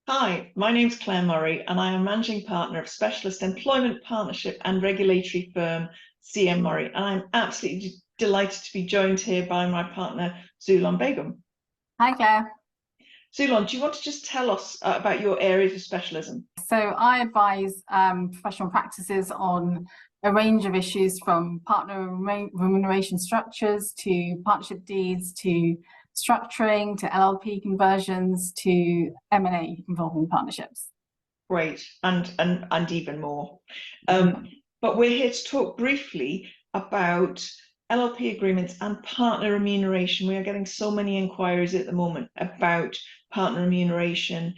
Hi, my name's Claire Murray, and I am Managing Partner of Specialist Employment Partnership and Regulatory firm CM Murray. And I'm absolutely delighted to be joined here by my partner, Zulon Begum. Hi, Claire. Zulon, do you want to just tell us about your areas of specialism? So I advise professional practices on a range of issues from partner remuneration structures to partnership deeds to structuring to LLP conversions to M&A involving partnerships. Great, and even more. But we're here to talk briefly about LLP agreements and partner remuneration. We are getting so many inquiries at the moment about partner remuneration,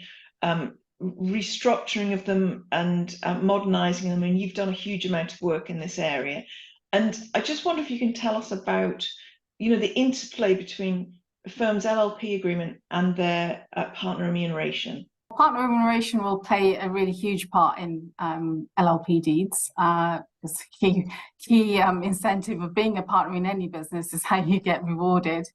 restructuring of them and modernising them. And you've done a huge amount of work in this area. And I just wonder if you can tell us about, the interplay between the firm's LLP agreement and their partner remuneration. Partner remuneration will play a really huge part in LLP deeds. Because key incentive of being a partner in any business is how you get rewarded.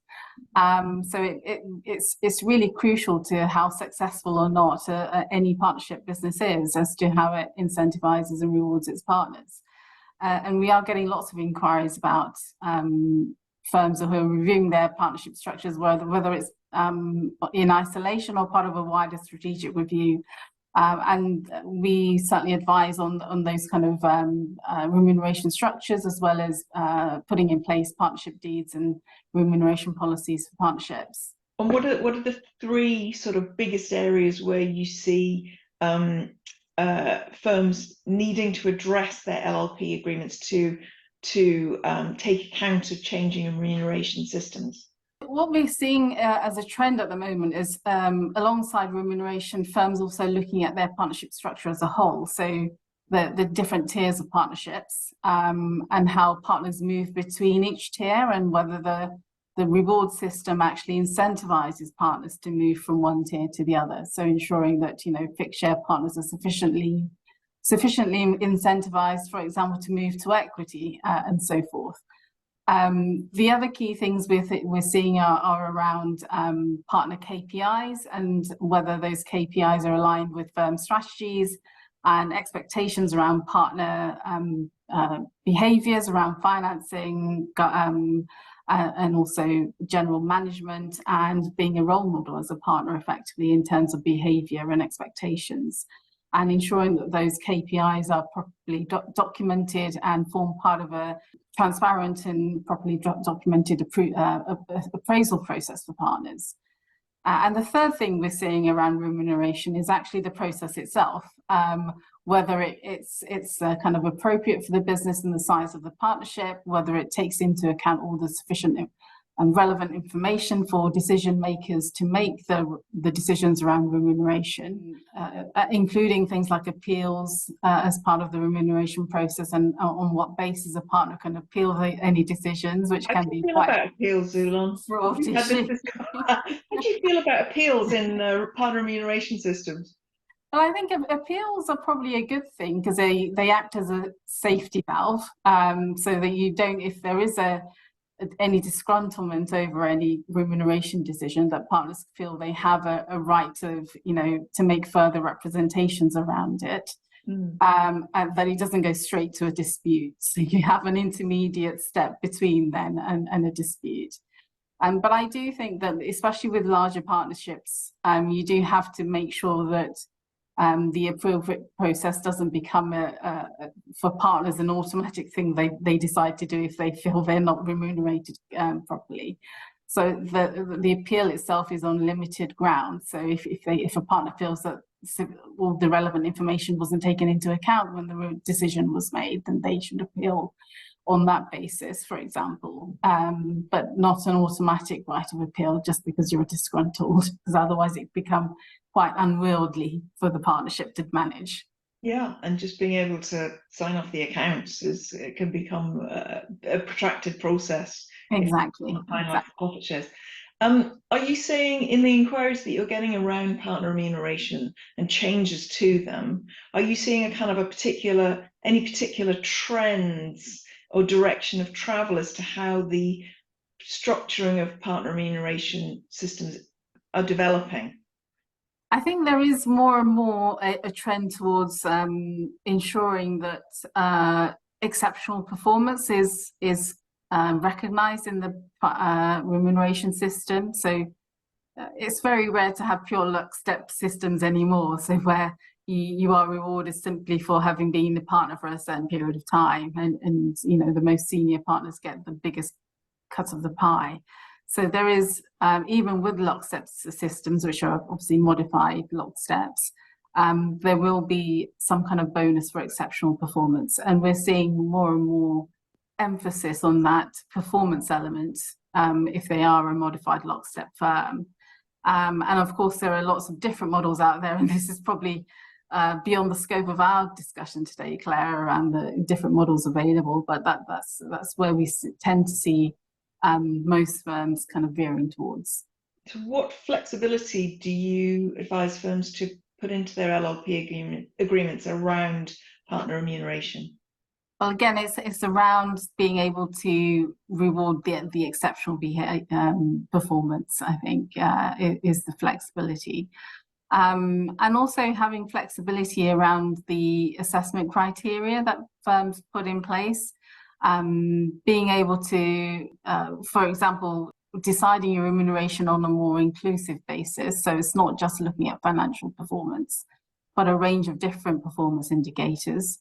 So it's really crucial to how successful or not any partnership business is as to how it incentivizes and rewards its partners. And we are getting lots of inquiries about firms who are reviewing their partnership structures, whether it's in isolation or part of a wider strategic review. And we certainly advise on those kind of remuneration structures, as well as putting in place partnership deeds and remuneration policies for partnerships. And what are the three sort of biggest areas where you see firms needing to address their LLP agreements to take account of changing remuneration systems? What we're seeing as a trend at the moment is, alongside remuneration, firms also looking at their partnership structure as a whole. So the different tiers of partnerships and how partners move between each tier, and whether the reward system actually incentivizes partners to move from one tier to the other. So ensuring that fixed share partners are sufficiently incentivized, for example, to move to equity and so forth. The other key things we're seeing are around partner KPIs, and whether those KPIs are aligned with firm strategies and expectations around partner behaviours around financing, and also general management, and being a role model as a partner effectively in terms of behaviour and expectations, and ensuring that those KPIs are properly documented and form part of a transparent and properly documented appraisal process for partners. And the third thing we're seeing around remuneration is actually the process itself, whether it's kind of appropriate for the business and the size of the partnership, whether it takes into account all the sufficient and relevant information for decision makers to make the decisions around remuneration, including things like appeals as part of the remuneration process, and on what basis a partner can appeal any decisions, which can be quite about appeals, Zulon. fraught issue. How do you feel about appeals in partner remuneration systems? Well, I think appeals are probably a good thing, because they act as a safety valve, so that you don't, if there is any disgruntlement over any remuneration decision, that partners feel they have a right to make further representations around it, and that it doesn't go straight to a dispute. So you have an intermediate step between then and a dispute. But I do think that, especially with larger partnerships, you do have to make sure that the approval process doesn't become for partners an automatic thing they decide to do if they feel they're not remunerated properly. So the appeal itself is on limited ground. So if a partner feels that all the relevant information wasn't taken into account when the decision was made, then they should appeal on that basis, for example, but not an automatic right of appeal just because you're disgruntled, because otherwise it become quite unwieldy for the partnership to manage. Yeah, and just being able to sign off the accounts it can become a protracted process. Exactly. Profit shares. Are you saying in the inquiries that you're getting around partner remuneration and changes to them, are you seeing a kind of any particular trends or direction of travel as to how the structuring of partner remuneration systems are developing? I think there is more and more a trend towards ensuring that exceptional performance is recognised in the remuneration system. So it's very rare to have pure lockstep systems anymore. So where you are rewarded simply for having been a partner for a certain period of time, and you know, the most senior partners get the biggest cut of the pie. So there is, even with lockstep systems, which are obviously modified locksteps, there will be some kind of bonus for exceptional performance. And we're seeing more and more emphasis on that performance element if they are a modified lockstep firm. And of course, there are lots of different models out there, and this is probably beyond the scope of our discussion today, Claire, around the different models available. But that's where we tend to see most firms kind of veering towards. So what flexibility do you advise firms to put into their LLP agreements around partner remuneration? Well, again, it's around being able to reward the exceptional performance, I think, is the flexibility. And also having flexibility around the assessment criteria that firms put in place. Being able to, for example, deciding your remuneration on a more inclusive basis. So it's not just looking at financial performance, but a range of different performance indicators.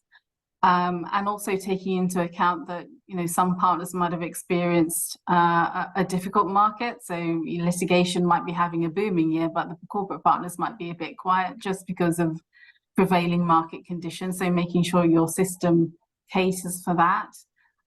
And also taking into account that, you know, some partners might have experienced a difficult market. So litigation might be having a booming year, but the corporate partners might be a bit quiet just because of prevailing market conditions. So making sure your system caters for that,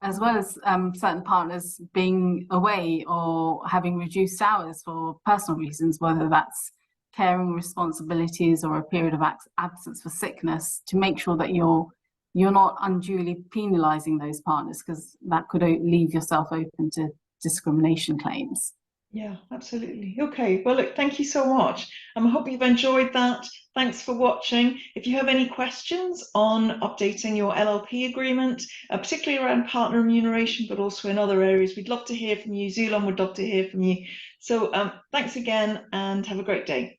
as well as certain partners being away or having reduced hours for personal reasons, whether that's caring responsibilities or a period of absence for sickness, to make sure that you're not unduly penalising those partners, because that could leave yourself open to discrimination claims. Yeah, absolutely. Okay, well, look, thank you so much. I hope you've enjoyed that. Thanks for watching. If you have any questions on updating your LLP agreement, particularly around partner remuneration, but also in other areas, we'd love to hear from you. Zulon would love to hear from you. So thanks again and have a great day.